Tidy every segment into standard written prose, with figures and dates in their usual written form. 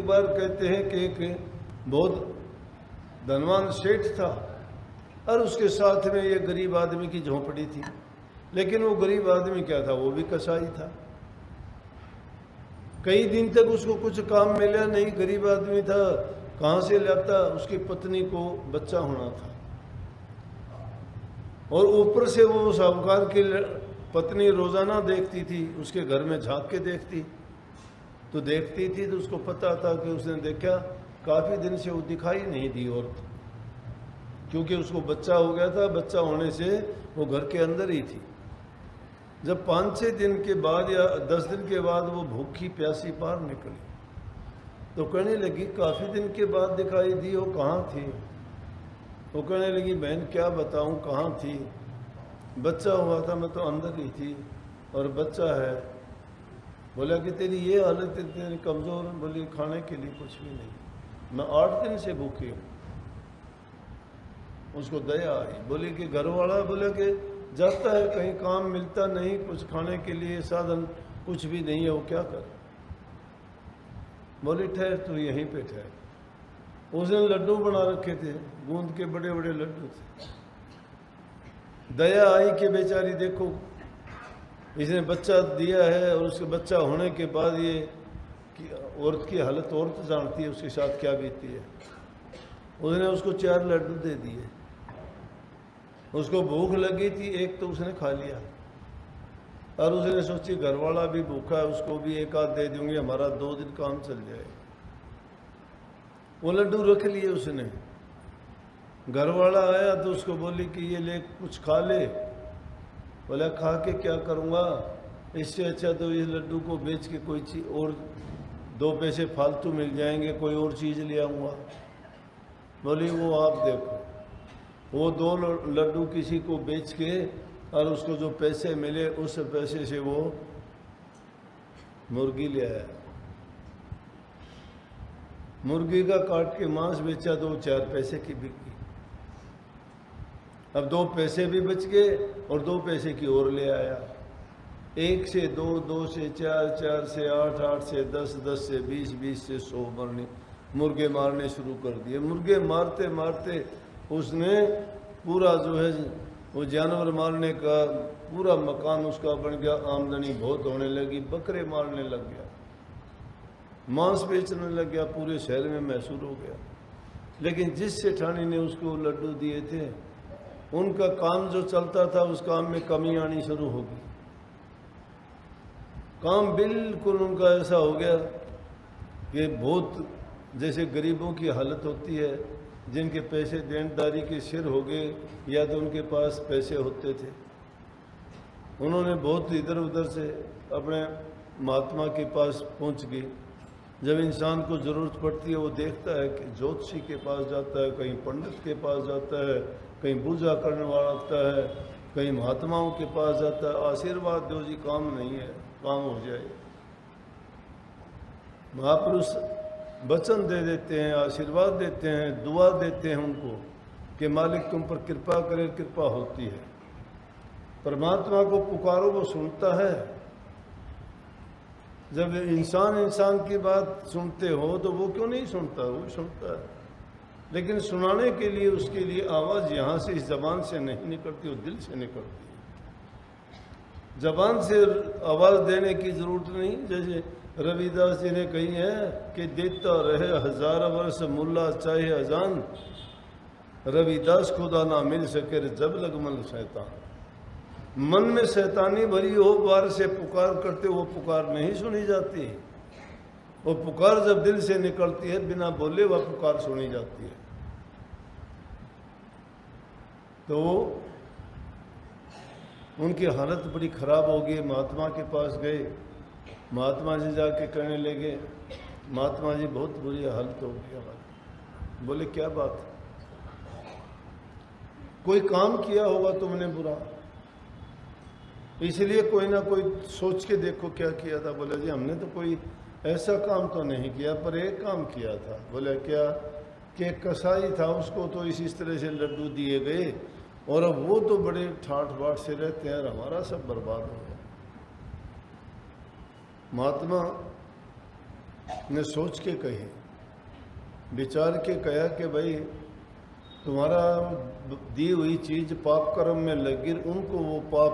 बार कहते हैं कि एक बहुत धनवान सेठ था और उसके साथ में ये गरीब आदमी की झोंपड़ी थी, लेकिन वो गरीब आदमी क्या था, वो भी कसाई था। कई दिन तक उसको कुछ काम मिला नहीं, गरीब आदमी था, कहाँ से लाता। उसकी पत्नी को बच्चा होना था और ऊपर से वो साहूकार की पत्नी रोजाना देखती थी, उसके घर में झांक के देखती तो उसको पता था कि उसने देखा काफ़ी दिन से वो दिखाई नहीं दी औरत, क्योंकि उसको बच्चा हो गया था। बच्चा होने से वो घर के अंदर ही थी। जब 5-6 दिन के बाद या 10 दिन के बाद वो भूखी प्यासी बाहर निकली तो कहने लगी काफ़ी दिन के बाद दिखाई दी, वो कहाँ थी? वो कहने लगी बहन क्या बताऊँ कहाँ थी, बच्चा हुआ था, मैं तो अंदर ही थी और बच्चा है। बोला कि तेरी ये हालत इतनी कमज़ोर? बोली खाने के लिए कुछ भी नहीं, मैं 8 दिन से भूखी हूँ। उसको दया आई, बोली कि घर वाला बोला कि जाता है कहीं काम मिलता नहीं, कुछ खाने के लिए साधन कुछ भी नहीं है, वो क्या कर? बोली ठहर तू यहीं पे ठहर। उसने लड्डू बना रखे थे, गूंद के बड़े बड़े लड्डू थे। दया आई कि बेचारी देखो इसने बच्चा दिया है और उसके बच्चा होने के बाद ये औरत की हालत औरत जानती है उसके साथ क्या बीती है। उसने उसको 4 लड्डू दे दिए। उसको भूख लगी थी, एक तो उसने खा लिया और उसने सोची घर वाला भी भूखा है, उसको भी एक आध दे दूंगी, हमारा 2 दिन काम चल जाए। वो लड्डू रख लिए उसने। घर वाला आया तो उसको बोली कि ये ले कुछ खा ले। बोला खा के क्या करूँगा, इससे अच्छा तो इस लड्डू को बेच के कोई चीज़ और 2 पैसे फालतू मिल जाएंगे, कोई और चीज़ ले आऊँगा। बोली वो आप देखो, वो 2 लड्डू किसी को बेच के और उसको जो पैसे मिले उस पैसे से वो मुर्गी ले आया। मुर्गी का काट के मांस बेचा तो 4 पैसे की बिकी। अब 2 पैसे भी बच गए और 2 पैसे की और ले आया। 1 से 2, 2 से 4, 4 से 8, 8 से 10, 10 से 20, 20 से 100 मुर्गे मारने शुरू कर दिए। मुर्गे मारते मारते उसने पूरा जो है वो जानवर मारने का पूरा मकान उसका बन गया। आमदनी बहुत होने लगी, बकरे मारने लग गया, मांस बेचने लग गया, पूरे शहर में मशहूर हो गया। लेकिन जिस सेठानी ने उसको लड्डू दिए थे उनका काम जो चलता था उस काम में कमी आनी शुरू हो गई। काम बिल्कुल उनका ऐसा हो गया कि बहुत जैसे गरीबों की हालत होती है, जिनके पैसे देनदारी के सिर हो गए या तो उनके पास पैसे होते थे। उन्होंने बहुत इधर उधर से अपने महात्मा के पास पहुंच गए। जब इंसान को ज़रूरत पड़ती है वो देखता है कि ज्योतिषी के पास जाता है, कहीं पंडित के पास जाता है, कहीं पूजा करने वाला आता है, कहीं महात्माओं के पास जाता है, आशीर्वाद दो जी काम नहीं है, काम हो जाए। महापुरुष वचन दे देते हैं, आशीर्वाद देते हैं, दुआ देते हैं उनको कि मालिक तुम पर कृपा करे, कृपा होती है। परमात्मा को पुकारो वो सुनता है। जब इंसान की बात सुनते हो तो वो क्यों नहीं सुनता, वो सुनता है। लेकिन सुनाने के लिए उसके लिए आवाज़ यहाँ से इस जबान से नहीं निकलती, वो दिल से निकलती है। जबान से आवाज़ देने की ज़रूरत नहीं। जैसे रविदास जी ने कही है कि देता रहे 1000 वर्ष मुल्ला चाहे अजान, रविदास खुदा ना मिल सके जब लगमल शैतान। मन में शैतानी भरी हो, बार से पुकार करते वो पुकार नहीं सुनी जाती। वो पुकार जब दिल से निकलती है बिना बोले वह पुकार सुनी जाती है। तो उनकी हालत बड़ी खराब हो गई। महात्मा के पास गए, महात्मा जी जाके कहने लगे महात्मा जी बहुत बुरी हालत हो गई हमारी। बोले क्या बात, कोई काम किया होगा तुमने बुरा, इसलिए कोई ना कोई सोच के देखो क्या किया था। बोले जी हमने तो कोई ऐसा काम तो नहीं किया, पर एक काम किया था। बोले क्या? कि एक कसाई था, उसको तो इस तरह से लड्डू दिए गए और अब वो तो बड़े ठाठ बाट से रहते हैं और हमारा सब बर्बाद हो गया। महात्मा ने सोच के कही, विचार के कहा कि भाई तुम्हारा दी हुई चीज पाप कर्म में लगी, उनको वो पाप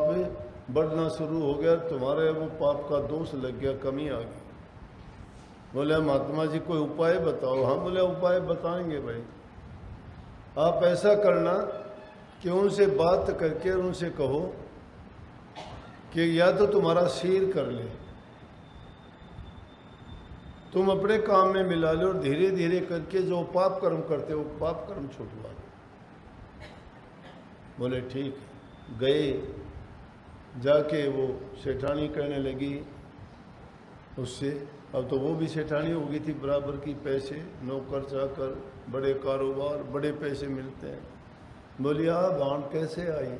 बढ़ना शुरू हो गया, तुम्हारे वो पाप का दोष लग गया, कमी आ गई। बोले महात्मा जी कोई उपाय बताओ। हाँ बोले उपाय बताएंगे भाई। आप ऐसा करना कि उनसे बात करके उनसे कहो कि या तो तुम्हारा सिर कर ले, तुम अपने काम में मिला लो और धीरे धीरे करके जो पाप कर्म करते हो पाप कर्म छुटवा दो। बोले ठीक है। गए, जाके वो सेठानी कहने लगी उससे, अब तो वो भी सेठानी हो गई थी बराबर की, पैसे, नौकर चाकर, बड़े कारोबार, बड़े पैसे मिलते हैं। बोली भाण कैसे आई?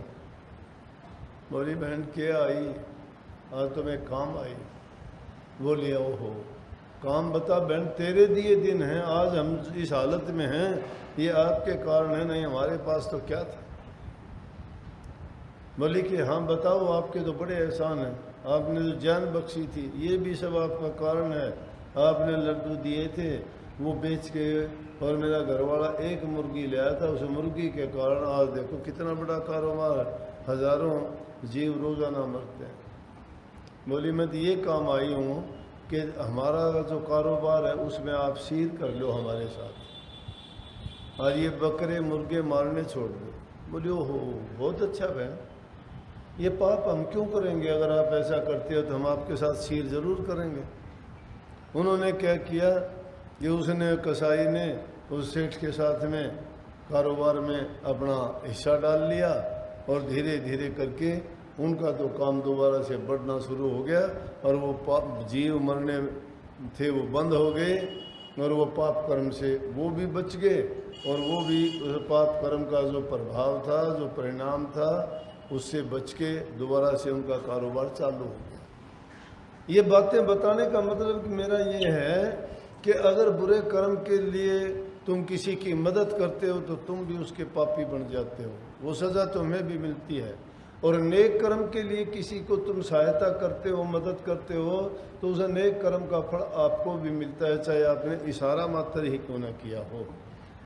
बोली बहन क्या आई, आज तो मैं काम आई। बोली ओहो काम बता बहन, तेरे दिए दिन हैं, आज हम इस हालत में हैं, ये आपके कारण है, नहीं हमारे पास तो क्या था। बोली कि हाँ बताओ, आपके तो बड़े एहसान हैं, आपने जो जान बख्शी थी ये भी सब आपका कारण है। आपने लड्डू दिए थे वो बेच के, और मेरा घरवाला एक मुर्गी ले आया था, उस मुर्गी के कारण आज देखो कितना बड़ा कारोबार, हजारों जीव रोजाना मरते हैं। बोली मैं तो ये काम आई हूँ कि हमारा जो कारोबार है उसमें आप सीर कर लो हमारे साथ, और ये बकरे मुर्गे मारने छोड़ दो। बोली ओहो बहुत अच्छा बहन, ये पाप हम क्यों करेंगे, अगर आप ऐसा करते हो तो हम आपके साथ सीर जरूर करेंगे। उन्होंने क्या किया कि उसने, कसाई ने उस सेठ के साथ में कारोबार में अपना हिस्सा डाल लिया, और धीरे धीरे करके उनका तो काम दोबारा से बढ़ना शुरू हो गया, और वो जीव मरने थे वो बंद हो गए, और वो पाप कर्म से वो भी बच गए, और वो भी उस पाप कर्म का जो प्रभाव था, जो परिणाम था, उससे बच के दोबारा से उनका कारोबार चालू हो गया। ये बातें बताने का मतलब कि मेरा ये है कि अगर बुरे कर्म के लिए तुम किसी की मदद करते हो तो तुम भी उसके पापी बन जाते हो, वो सज़ा तुम्हें भी मिलती है। और नेक कर्म के लिए किसी को तुम सहायता करते हो, मदद करते हो, तो उस नेक कर्म का फल आपको भी मिलता है, चाहे आपने इशारा मात्र ही क्यों न किया हो।